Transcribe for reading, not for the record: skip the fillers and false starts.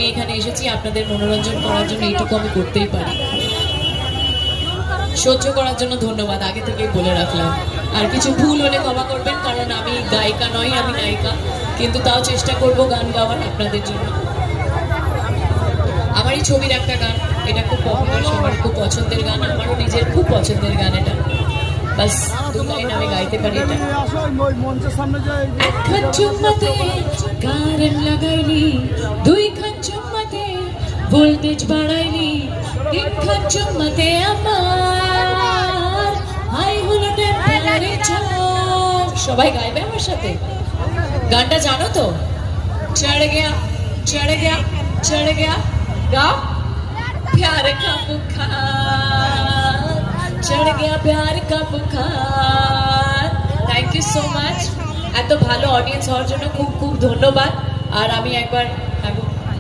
আমি এখানে এসেছি আপনাদের মনোরঞ্জন করার জন্য, এইটুকু আমি করতেই পারি। সহ্য করার জন্য ধন্যবাদ, আগে থেকেই বলে রাখলাম। আর কিছু ভুল হলে ক্ষমা করবেন, কারণ আমি গায়িকা নই, আমি নায়িকা, কিন্তু তাও চেষ্টা করব গান গাওয়ার আপনাদের জন্য। আমার এই ছবির একটা গান, এটা খুব পপুলার, সবার খুব পছন্দের গান, আমারও নিজের খুব পছন্দের গান এটা। বাস দু লাইন আমি গাইতে পারি এটা। একখান চুম্মাতে কারেন্ট লাগাইলি, দুইখান চুম্মাতে ভোল্টেজ বাড়াইলি, তিনখান চুম্মাতে আমার হাই হলো টেম্পারেচার। সবাই গাইবে আমার সাথে, গানটা জানো তো? চড় গয়া চড় গয়া চড় গয়া, গাও। प्यार का बुखार चढ़ गया, प्यार का बुखार। थैंक यू सो माच, এত ভালো অডিয়েন্স হওয়ার জন্য খুব খুব ধন্যবাদ। আর আমি একবার